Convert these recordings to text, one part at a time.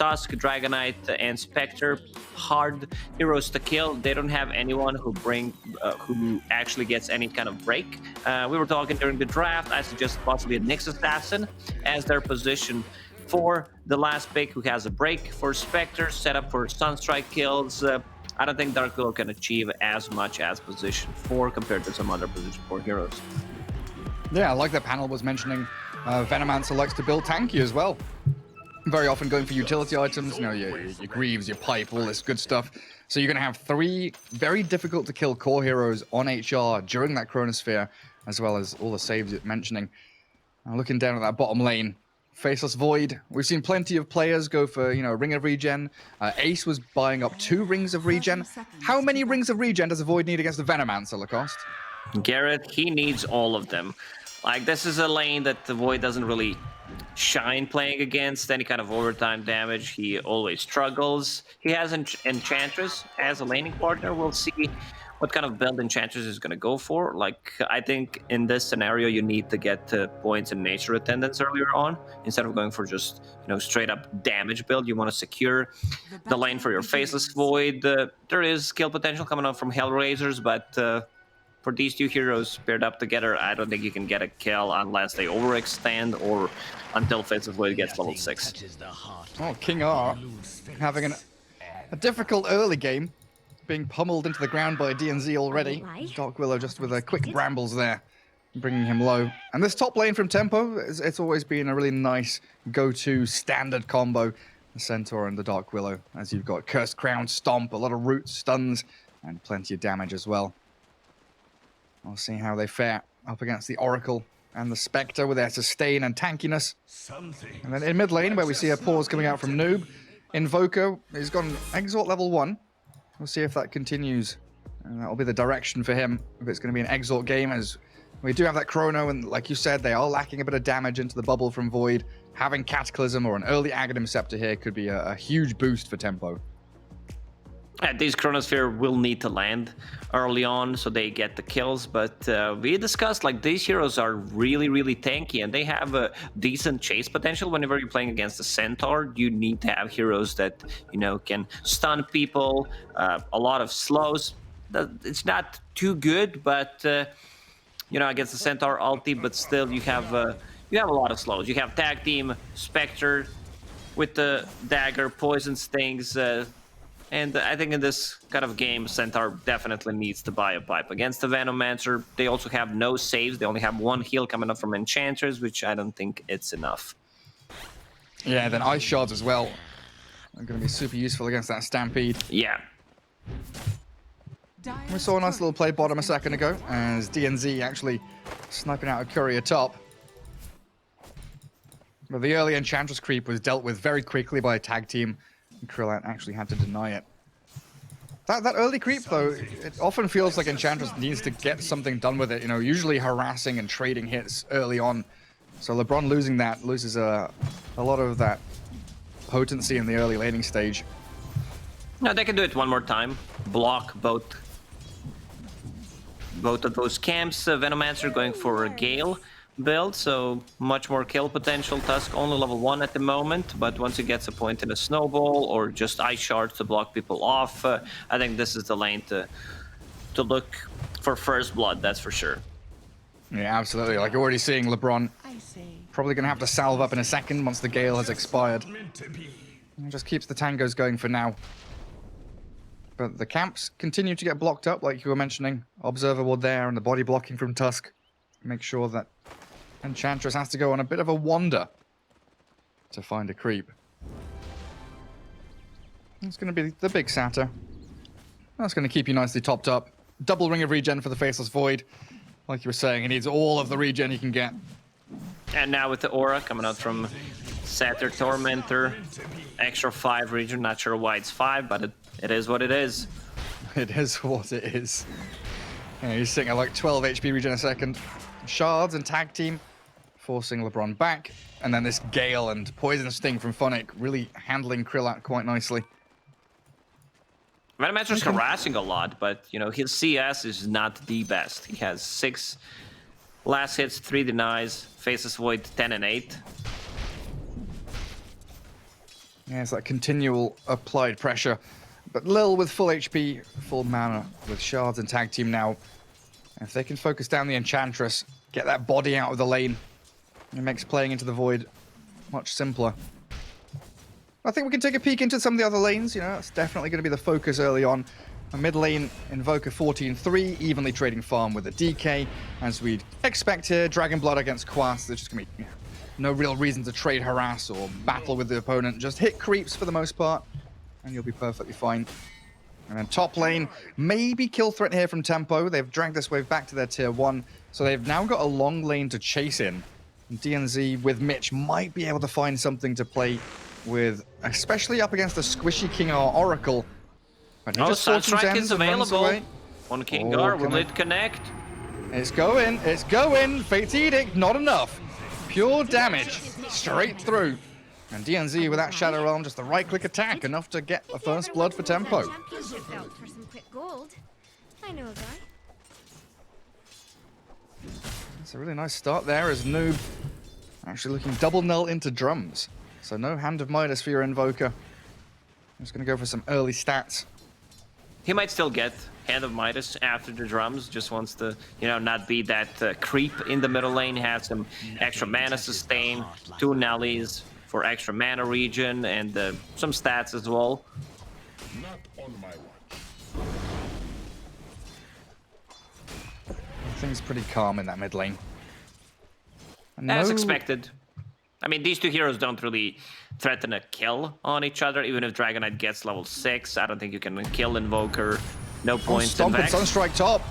Tusk, Dragonite, and Spectre, hard heroes to kill. They don't have anyone who actually gets any kind of break. We were talking during the draft. I suggest possibly a Nyx Assassin as their position for the last pick, who has a break for Spectre, set up for Sunstrike kills. I don't think Dark Willow can achieve as much as position 4 compared to some other position 4 heroes. Yeah, like the panel was mentioning, Venomancer likes to build tanky as well. Very often going for utility items, you know, your Greaves, your Pipe, all this good stuff. So you're going to have 3 very difficult to kill core heroes on HR during that Chronosphere, as well as all the saves it's mentioning. Looking down at that bottom lane, Faceless Void. We've seen plenty of players go for, you know, Ring of Regen. Ace was buying up 2 Rings of Regen. How many Rings of Regen does a Void need against the Venomancer, Lacoste? Garrett, he needs all of them. Like, this is a lane that the Void doesn't really shine playing against. Any kind of overtime damage, he always struggles. He has Enchantress as a laning partner. We'll see what kind of build Enchantress is going to go for. Like, I think in this scenario, you need to get points in nature attendance earlier on, instead of going for just, you know, straight up damage build. You want to secure the lane for your Faceless Void. There is skill potential coming up from HellRaisers, but for these 2 heroes paired up together, I don't think you can get a kill unless they overextend or until Faceless Void gets level 6. Oh, King R having a difficult early game, being pummeled into the ground by DNZ already. Dark Willow just with a quick brambles there, bringing him low. And this top lane from Tempo, it's always been a really nice go-to standard combo, the Centaur and the Dark Willow, as you've got Cursed Crown, Stomp, a lot of roots, stuns, and plenty of damage as well. We'll see how they fare up against the Oracle and the Spectre with their sustain and tankiness. And then in mid lane, where we see a pause coming out from Noob, Invoker has got an Exalt level 1. We'll see if that continues. And that'll be the direction for him, if it's going to be an Exalt game, as we do have that Chrono, and like you said, they are lacking a bit of damage into the bubble from Void. Having Cataclysm or an early Aghanim Scepter here could be a huge boost for Tempo. These Chronosphere will need to land early on so they get the kills, but we discussed, like, these heroes are really, really tanky, and they have a decent chase potential. Whenever you're playing against a Centaur, you need to have heroes that, you know, can stun people, a lot of slows. It's not too good, but, you know, against the Centaur ulti, but still you have a lot of slows. You have Tag Team, Spectre with the dagger, Poison Stings, and I think in this kind of game, Centaur definitely needs to buy a pipe. Against the Venomancer, they also have no saves. They only have 1 heal coming up from Enchanters, which I don't think it's enough. Yeah, then Ice Shards as well are going to be super useful against that Stampede. Yeah. We saw a nice little play bottom a second ago, as DNZ actually sniping out a Courier top. But the early Enchantress creep was dealt with very quickly by a tag team. Krillat actually had to deny it. That early creep, though, it often feels like Enchantress needs to get something done with it, you know, usually harassing and trading hits early on. So LeBron losing that loses a lot of that potency in the early laning stage. No, they can do it one more time. Block both of those camps. Venomancer going for a Gale build, so much more kill potential. Tusk only level 1 at the moment, but once he gets a point in a snowball or just Ice Shards to block people off, I think this is the lane to look for first blood, that's for sure. Yeah, absolutely. Like, you're already seeing LeBron probably going to have to salve up in a second once the Gale has expired. And just keeps the tangos going for now. But the camps continue to get blocked up, like you were mentioning. Observer Ward there and the body blocking from Tusk. Make sure that Enchantress has to go on a bit of a wander to find a creep. It's going to be the big Satyr. That's going to keep you nicely topped up. Double Ring of Regen for the Faceless Void. Like you were saying, he needs all of the regen he can get. And now with the aura coming out from Satyr Tormentor, extra 5 regen. Not sure why it's 5, but it is what it is. It is what it is. Yeah, he's sitting at like 12 HP regen a second. Shards and tag team forcing LeBron back. And then this Gale and Poison Sting from Phonic really handling Krillat quite nicely. Venomancer's harassing a lot, but, you know, his CS is not the best. He has 6 last hits, 3 denies, Faceless Void 10 and 8. Yeah, it's that continual applied pressure. But Lil with full HP, full mana, with shards and tag team now. If they can focus down the Enchantress, get that body out of the lane, it makes playing into the Void much simpler. I think we can take a peek into some of the other lanes. You know, that's definitely going to be the focus early on. A mid lane, Invoker 14-3, evenly trading farm with a DK, as we'd expect here. Dragon Blood against Quas, there's just going to be no real reason to trade harass or battle with the opponent. Just hit creeps for the most part, and you'll be perfectly fine. And then top lane, maybe kill threat here from Tempo. They've dragged this wave back to their tier 1, so they've now got a long lane to chase in. And DNZ with Mitch might be able to find something to play with, especially up against the squishy King R Oracle. But Oh, Sunstrike is available. On King R, will it connect? It's going, it's going. Fate's Edict, not enough. Pure damage, straight through. And DNZ with that Shadow Realm, just the right-click attack, enough to get the first blood for Tempo. It's a really nice start there as Noob actually looking double null into drums. So no Hand of Midas for your Invoker. I'm just going to go for some early stats. He might still get Hand of Midas after the drums, just wants to, you know, not be that creep in the middle lane, have some extra mana sustain, 2 Nellies for extra mana regen, and some stats as well. Not on my watch. Everything's pretty calm in that mid lane. And As expected. I mean, these two heroes don't really threaten a kill on each other. Even if Dragon Knight gets level 6, I don't think you can kill Invoker. No points. Stomp and Sunstrike top.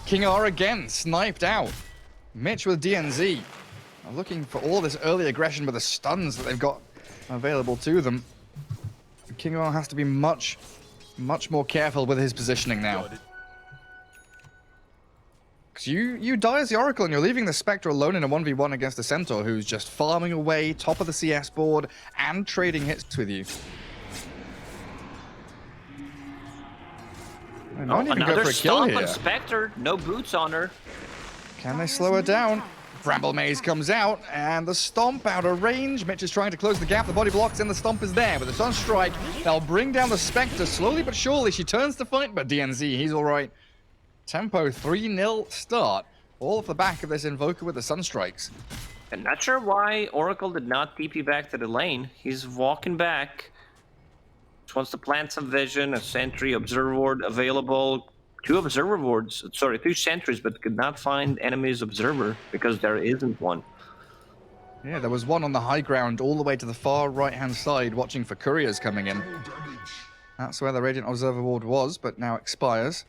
King R again, sniped out. Mitch with DNZ. Looking for all this early aggression with the stuns that they've got available to them. King R has to be much more careful with his positioning now. Because you die as the Oracle and you're leaving the Spectre alone in a 1v1 against the Centaur who's just farming away top of the CS board and trading hits with you. They might even go for a kill here. On Spectre, no boots on her. Can they slow her down? Bramble Maze comes out, and the Stomp out of range. Mitch is trying to close the gap. The body blocks, and the Stomp is there. With the Sunstrike, they'll bring down the Spectre slowly but surely. She turns to fight, but DNZ, he's all right. Tempo 3-0 start. All off the back of this Invoker with the Sunstrikes. I'm not sure why Oracle did not TP back to the lane. He's walking back. Just wants to plant some vision, a sentry, observer ward available. 2 observer wards, sorry, 2 sentries, but could not find enemy's observer because there isn't one. Yeah, there was one on the high ground all the way to the far right-hand side watching for couriers coming in. That's where the Radiant Observer Ward was, but now expires.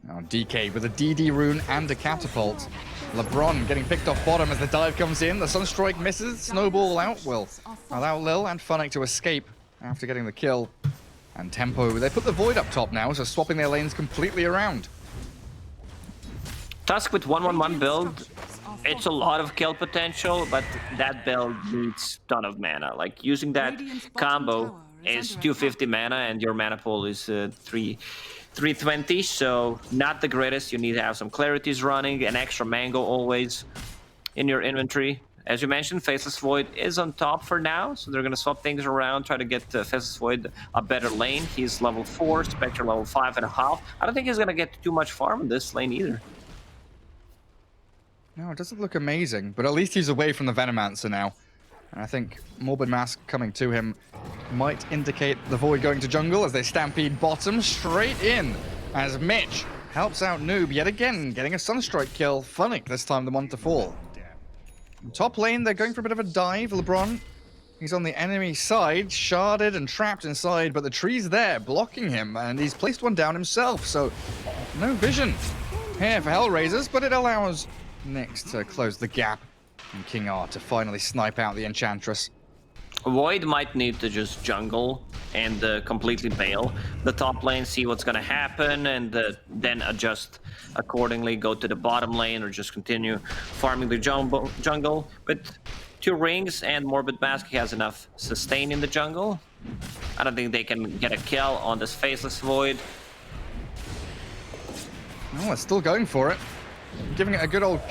Now DK with a DD rune and a catapult. LeBron getting picked off bottom as the dive comes in. The Sunstrike misses. Snowball out will allow Lil and Funnick to escape after getting the kill. And Tempo, they put the Void up top now, so swapping their lanes completely around. Tusk with 1-1-1 build, it's a lot of kill potential, but that build needs a ton of mana. Like, using that combo is 250 mana, and your mana pool is 320, so not the greatest. You need to have some clarities running, an extra mango always in your inventory. As you mentioned, Faceless Void is on top for now, so they're going to swap things around, try to get Faceless Void a better lane. He's level 4, Spectre level 5.5. I don't think he's going to get too much farm in this lane either. No, it doesn't look amazing, but at least he's away from the Venomancer now. And I think Morbid Mask coming to him might indicate the Void going to jungle as they stampede bottom straight in. As Mitch helps out Noob yet again, getting a Sunstrike kill. Funnick this time the one to fall. Top lane, they're going for a bit of a dive. LeBron, he's on the enemy side, sharded and trapped inside, but the tree's there blocking him, and he's placed one down himself, so no vision here for HellRaisers, but it allows Nyx to close the gap and King R to finally snipe out the Enchantress. Void might need to just jungle and completely bail the top lane, see what's going to happen, and then adjust accordingly, go to the bottom lane, or just continue farming the jungle. But 2 rings and Morbid Mask, he has enough sustain in the jungle. I don't think they can get a kill on this Faceless Void. No, it's still going for it. Giving it a good old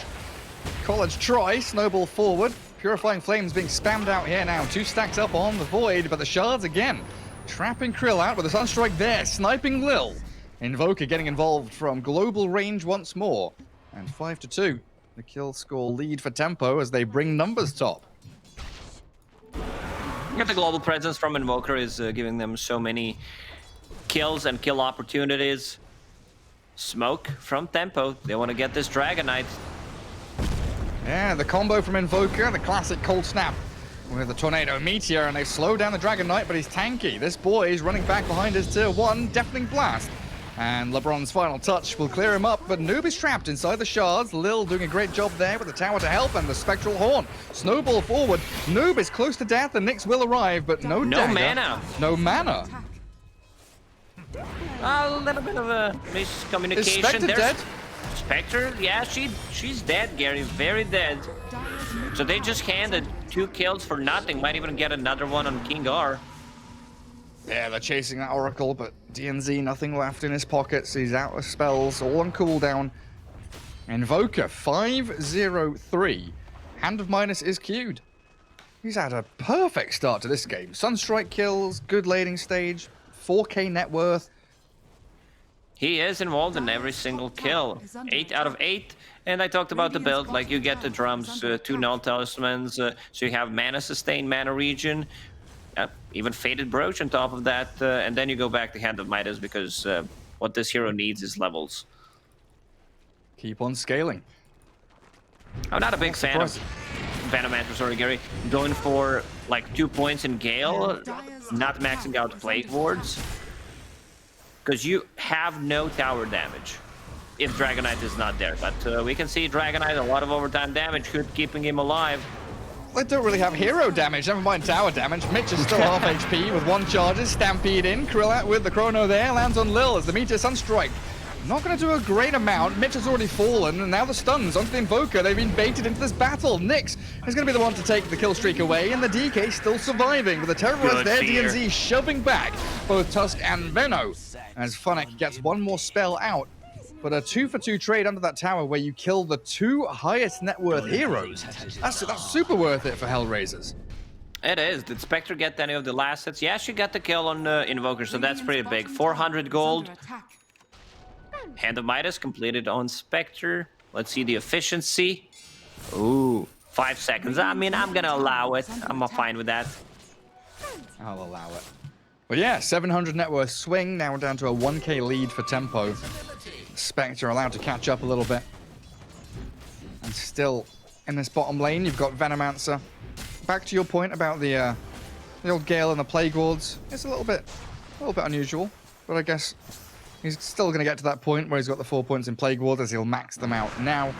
college try. Snowball forward. Purifying Flames being spammed out here now. 2 stacks up on the Void, but the Shards again. Trapping Krill out with a Sunstrike there, sniping Lil. Invoker getting involved from global range once more. And 5-2. The kill score lead for Tempo as they bring numbers top. Yeah, the global presence from Invoker is giving them so many kills and kill opportunities. Smoke from Tempo. They want to get this Dragon Knight. Yeah, the combo from Invoker, the classic cold snap with the Tornado Meteor, and they slow down the Dragon Knight, but he's tanky. This boy is running back behind his tier 1, Deafening Blast. And LeBron's final touch will clear him up, but Noob is trapped inside the Shards. Lil doing a great job there with the tower to help, and the Spectral Horn. Snowball forward. Noob is close to death, and Nyx will arrive, but no dagger, mana. No mana. A little bit of a miscommunication. Is Spectre dead? Spectre, yeah, she's dead, Gary, very dead. So they just handed 2 kills for nothing. Might even get another one on King R. Yeah, they're chasing that Oracle, but DNZ, nothing left in his pockets. He's out of spells, all on cooldown. Invoker, 5-0-3. Hand of Minus is queued. He's had a perfect start to this game. Sunstrike kills, good laning stage, 4K net worth. He is involved in every single kill. 8 out of 8. And I talked about the build, like you get the drums, 2 null talismans, so you have mana sustain, mana regen, even Faded Brooch on top of that, and then you go back to Hand of Midas because what this hero needs is levels. Keep on scaling. I'm not a big fan of Venomancer, sorry Gary, going for like 2 points in Gale, not maxing out Plague Wards, because you have no tower damage if Dragon Knight is not there. But we can see Dragon Knight, a lot of overtime damage, keeping him alive. They don't really have hero damage, never mind tower damage. Mitch is still half HP with 1 charges, Stampede in. Krill out with the Chrono there, lands on Lil as the Meteor Sunstrike. Not going to do a great amount. Mitch has already fallen, and now the stuns onto the Invoker. They've been baited into this battle. Nyx is going to be the one to take the kill streak away, and the DK still surviving with the Terrorize there. DNZ shoving back both Tusk and Veno as Funnick gets 1 more spell out. But a 2-for-2 trade under that tower where you kill the 2 highest net worth heroes. That's super worth it for HellRaisers. It is. Did Spectre get any of the last hits? Yeah, she got the kill on Invoker, so that's pretty big. 400 gold. Hand of Midas completed on Spectre. Let's see the efficiency. Ooh, 5 seconds. I mean, I'm gonna allow it. I'm fine with that. I'll allow it. But yeah, 700 net worth swing, now down to a 1k lead for Tempo. Spectre allowed to catch up a little bit. And still in this bottom lane, you've got Venomancer. Back to your point about the old Gale and the Plague Wards. It's a little bit unusual, but I guess he's still going to get to that point where he's got the 4 points in Plague Ward as he'll max them out now.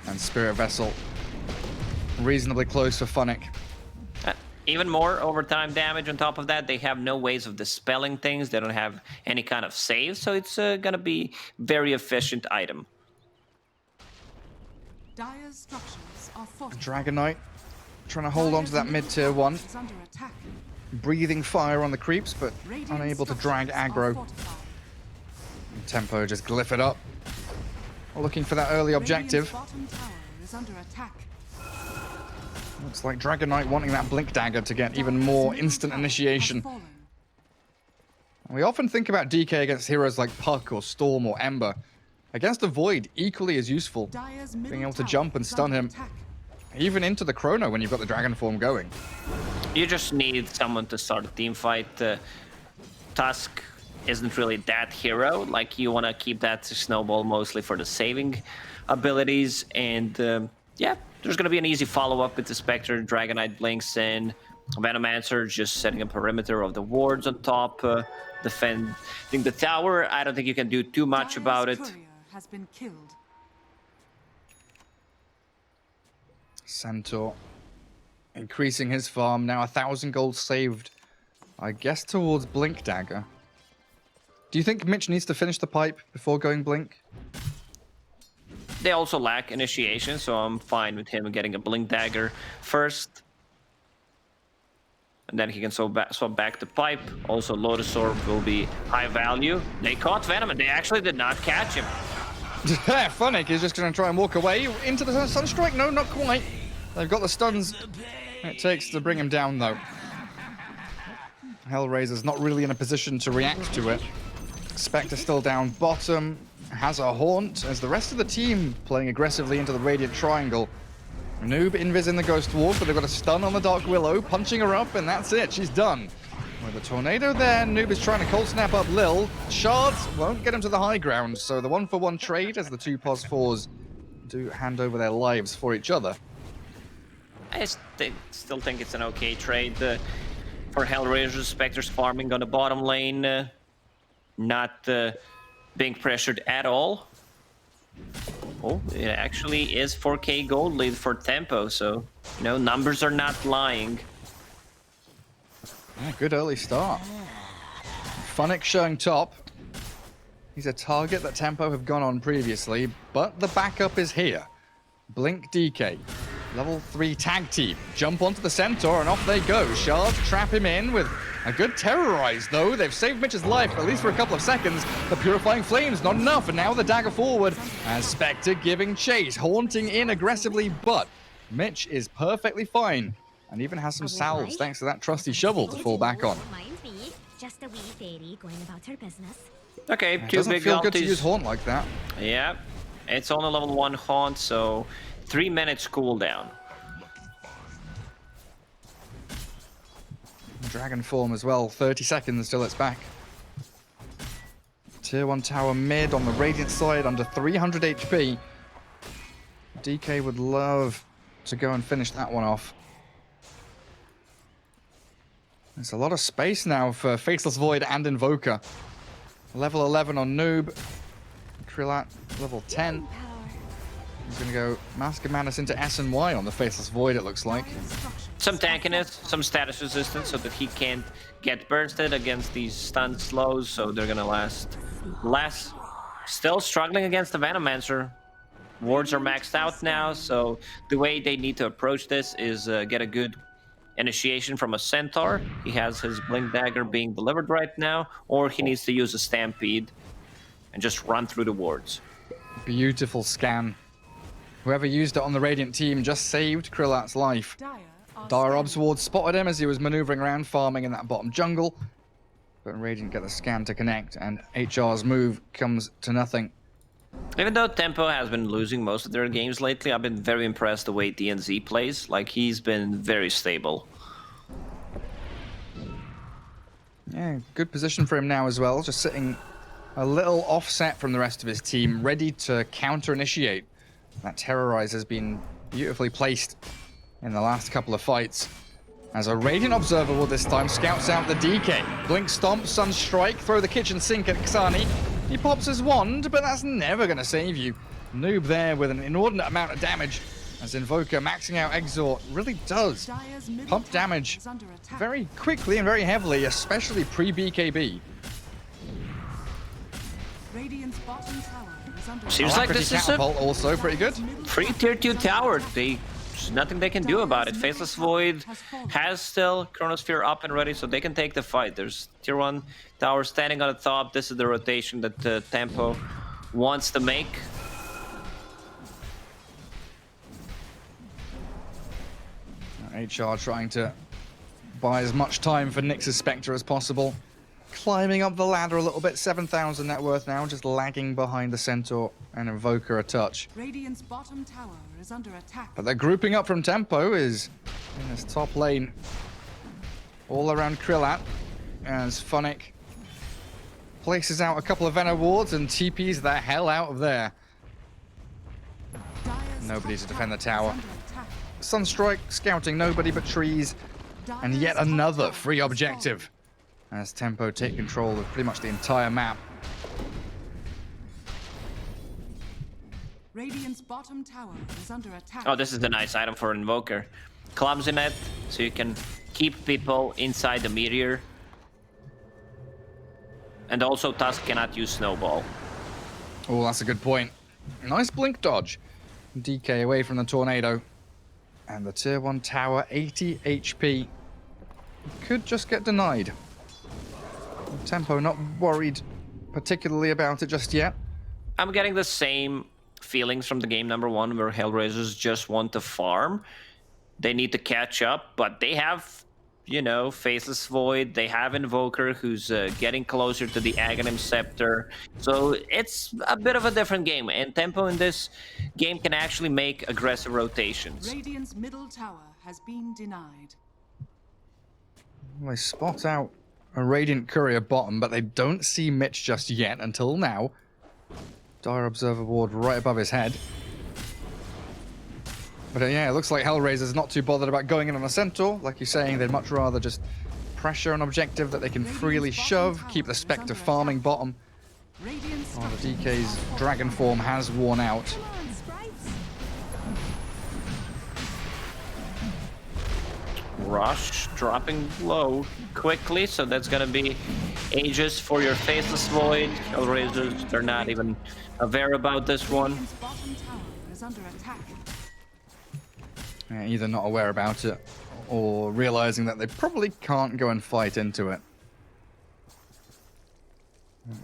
And Spirit Vessel reasonably close for Funnick. Even more overtime damage on top of that. They have no ways of dispelling things. They don't have any kind of save, so it's gonna be very efficient item. Dire's structures are fortified. Dragon Knight trying to hold on to that mid-tier 1. Breathing fire on the creeps, but unable to drag aggro. Tempo just glyph it up. Looking for that early objective. Looks like Dragon Knight wanting that Blink Dagger to get even more instant initiation. We often think about DK against heroes like Puck or Storm or Ember. Against the Void, equally as useful. Being able to jump and stun him, even into the Chrono when you've got the Dragon form going. You just need someone to start a team fight. Tusk isn't really that hero. Like, you want to keep that Snowball mostly for the saving abilities. And yeah, there's going to be an easy follow-up with the Spectre. Dragon Knight blinks in. Venomancer just setting a perimeter of the wards on top. Defending the tower. I don't think you can do too much about it. Has been killed. Centaur increasing his farm. Now 1,000 gold saved, I guess, towards Blink Dagger. Do you think Mitch needs to finish the pipe before going Blink? They also lack initiation, so I'm fine with him getting a Blink Dagger first. And then he can swap back the pipe. Also, Lotus Orb will be high value. They caught Venom, and they actually did not catch him. Funnick is just going to try and walk away into the Sunstrike. No, not quite. They've got the stuns it takes to bring him down, though. HellRaisers not really in a position to react to it. Spectre still down bottom. Has a haunt as the rest of the team playing aggressively into the Radiant Triangle. Noob invis in the Ghost Ward, but they've got a stun on the Dark Willow, punching her up, and that's it. She's done. With a tornado there, Noob is trying to cold snap up Lil. Shards won't get him to the high ground, so the 1-for-1 trade as the two +4s do hand over their lives for each other. I still think it's an okay trade for HellRaisers. Spectre's farming on the bottom lane, not being pressured at all. Oh, it actually is 4k gold lead for Tempo, so, you know, numbers are not lying. Yeah, good early start. Funnick showing top. He's a target that Tempo have gone on previously, but the backup is here. Blink DK. Level 3 tag team. Jump onto the Centaur and off they go. Shards trap him in with a good terrorize, though. They've saved Mitch's life, at least for a couple of seconds. The Purifying Flames, not enough, and now the dagger forward. And Spectre giving chase, haunting in aggressively, but Mitch is perfectly fine. And even has some salves thanks to that trusty shovel to fall back on. Just a wee fairy going about her business. Okay, It two doesn't big feel good to ultis. use haunt like that. Yeah, it's on a level 1 haunt, so 3 minutes cooldown. Dragon form as well, 30 seconds till it's back. Tier 1 tower mid on the Radiant side, under 300 HP. DK would love to go and finish that one off. There's a lot of space now for Faceless Void and Invoker. Level 11 on Noob. Krillat, level 10. He's going to go Mask of Madness into S and Y on the Faceless Void, it looks like. Some tankiness, some status resistance so that he can't get bursted against these stun slows, so they're gonna last less. Still struggling against the Venomancer. Wards are maxed out now, so the way they need to approach this is get a good initiation from a Centaur. He has his Blink Dagger being delivered right now, or he needs to use a Stampede and just run through the wards. Beautiful scan. Whoever used it on the Radiant team just saved Krillat's life. Dire Obs Ward spotted him as he was maneuvering around, farming in that bottom jungle. But Radiant get the scan to connect, and HR's move comes to nothing. Even though Tempo has been losing most of their games lately, I've been very impressed the way DNZ plays. Like, he's been very stable. Yeah, good position for him now as well, just sitting a little offset from the rest of his team, ready to counter-initiate. That Terrorize has been beautifully placed in the last couple of fights. As a Radiant Observer will this time scouts out the DK. Blink Stomp, Sunstrike, throw the kitchen sink at Xani. He pops his wand, but that's never going to save you. Noob there with an inordinate amount of damage. As Invoker maxing out Exort really does pump damage very quickly and very heavily, especially pre-BKB. Radiant's bottom tower is under Seems like this is a Catapult also pretty good. free tier 2 tower. There's nothing they can do about it. Faceless Void has still Chronosphere up and ready, so they can take the fight. There's tier 1 tower standing on the top. This is the rotation that Tempo wants to make. HR trying to buy as much time for Nyx's Spectre as possible. Climbing up the ladder a little bit, 7,000 net worth now, just lagging behind the Centaur and Invoker a touch. Radiant's bottom tower is under attack. But the grouping up from Tempo is in this top lane. All around Krillat as Funnick places out a couple of Venom wards and TPs the hell out of there. Dire's Nobody top to defend the tower tower. is under attack. Sunstrike scouting nobody but trees. And yet Dire's top another tower free is objective as Tempo take control of pretty much the entire map. falling. Radiant's bottom tower is under attack. Oh, this is a nice item for Invoker. Clumsy net, so you can keep people inside the meteor. And also Tusk cannot use Snowball. Oh, that's a good point. Nice blink dodge. DK away from the tornado. And the tier 1 tower, 80 HP. Could just get denied. Tempo not worried particularly about it just yet. I'm getting the same feelings from the game number 1 where HellRaisers just want to farm. They need to catch up, but they have, you know, Faceless Void. They have Invoker, who's getting closer to the Aghanim Scepter. So it's a bit of a different game, and Tempo in this game can actually make aggressive rotations. Radiant's middle tower has been denied. They spot out a Radiant Courier bottom, but they don't see Mitch just yet until now. Dire Observer Ward right above his head. But yeah, it looks like HellRaisers not too bothered about going in on a Centaur. Like you're saying, they'd much rather just pressure an objective that they can freely shove, keep the Spectre farming bottom. While the DK's Dragon form has worn out. Rush dropping low quickly, so that's gonna be Aegis for your Faceless Void. HellRaisers, they're not even aware about this one. Radiant's bottom tower is under attack. Yeah, either not aware about it or realizing that they probably can't go and fight into it.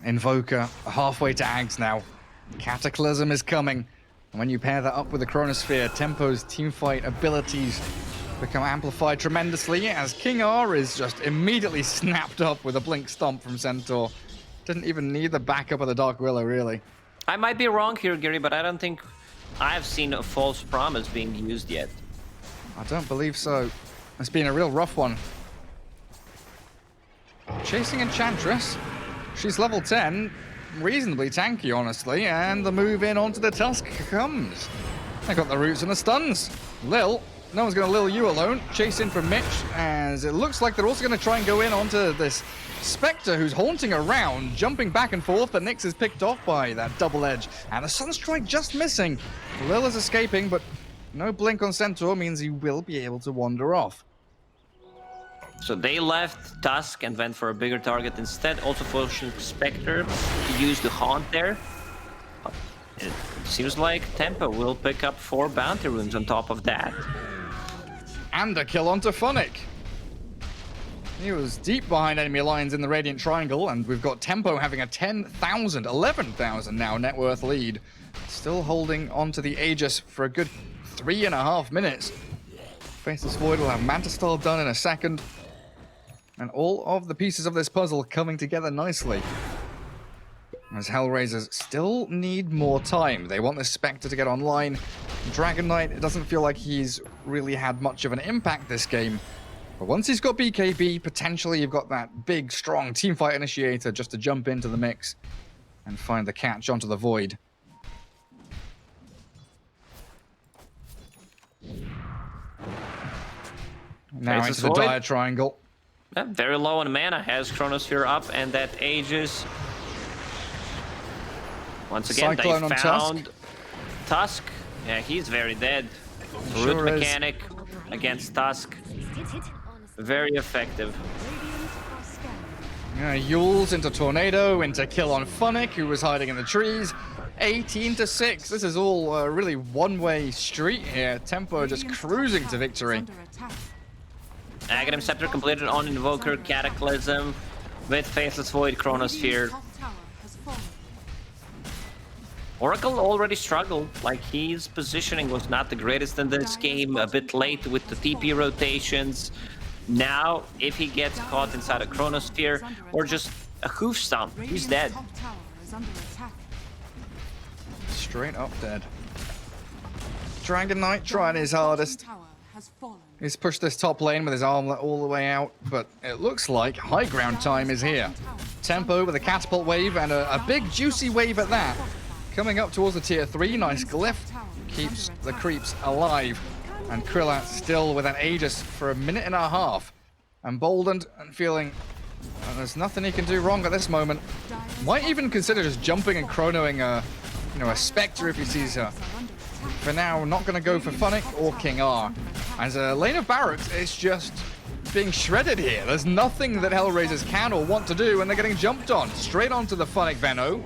Invoker halfway to Ags now. Cataclysm is coming. And when you pair that up with the Chronosphere, Tempo's teamfight abilities become amplified tremendously as King R is just immediately snapped up with a Blink Stomp from Centaur. Didn't even need the backup of the Dark Willow, really. I might be wrong here, Gary, but I don't think I've seen a False Promise being used yet. I don't believe so. It's been a real rough one. Chasing Enchantress. She's level 10. Reasonably tanky, honestly. And the move in onto the Tusk comes. They got the roots and the stuns. Lil. No one's going to Lil you alone. Chase in from Mitch. As it looks like they're also going to try and go in onto this Spectre who's haunting around, jumping back and forth, but Nyx is picked off by that double edge. And the Sunstrike just missing. Lil is escaping, but no blink on Centaur means he will be able to wander off. So they left Tusk and went for a bigger target instead, also forcing Spectre to use the Haunt there. It seems like Tempo will pick up 4 bounty runes on top of that. And a kill onto Funnick. He was deep behind enemy lines in the Radiant Triangle, and we've got Tempo having a 10,000, 11,000 now net worth lead. Still holding onto the Aegis for a good 3.5 minutes. Faceless Void will have Manta Style done in a second. And all of the pieces of this puzzle coming together nicely. As HellRaisers still need more time. They want this Spectre to get online. Dragon Knight, it doesn't feel like he's really had much of an impact this game. But once he's got BKB, potentially you've got that big, strong teamfight initiator just to jump into the mix and find the catch onto the Void. Now into the Void. Dire Triangle. Yeah, very low on mana, has Chronosphere up, and that Aegis. Once again, Cyclone they on found Tusk. Yeah, he's very dead. Sure Root is. mechanic against Tusk. Very effective. Yules into Tornado, into kill on Funnick, who was hiding in the trees. 18-6. This is all really one-way street here. Tempo just cruising to victory. Aghanim Scepter completed on Invoker, Cataclysm, with Faceless Void, Chronosphere. Oracle already struggled, like his positioning was not the greatest in this game, a bit late with the TP rotations. Now, if he gets caught inside a Chronosphere or just a hoof stomp, he's dead. Straight up dead. Dragon Knight trying his hardest. He's pushed this top lane with his armlet all the way out, but it looks like high ground time is here. Tempo with a catapult wave and a big juicy wave at that. Coming up towards the tier 3, nice glyph. Keeps the creeps alive. And Krilla still with an Aegis for 1.5 minutes. Emboldened and feeling there's nothing he can do wrong at this moment. Might even consider just jumping and chronoing a Spectre if he sees her. For now, not going to go for Funnick or King R. As a lane of barracks, it's just being shredded here. There's nothing that HellRaisers can or want to do, and they're getting jumped on. Straight onto the Funnick Venno.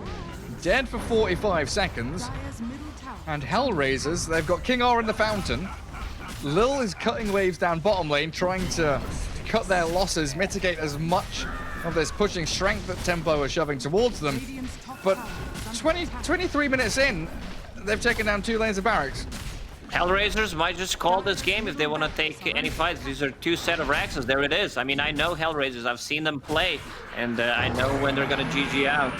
Dead for 45 seconds. And HellRaisers, they've got King R in the fountain. Lil is cutting waves down bottom lane, trying to cut their losses, mitigate as much of this pushing strength that Tempo are shoving towards them. But 23 minutes in, they've taken down 2 lanes of barracks. HellRaisers might just call this game if they want to take any fights. These are 2 set of Raxes. There it is. I mean, I know HellRaisers. I've seen them play, and I know when they're going to GG out.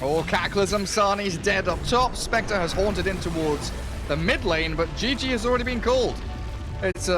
Oh, Cataclysm, Sani's dead up top. Spectre has haunted in towards the mid lane, but GG has already been called. It's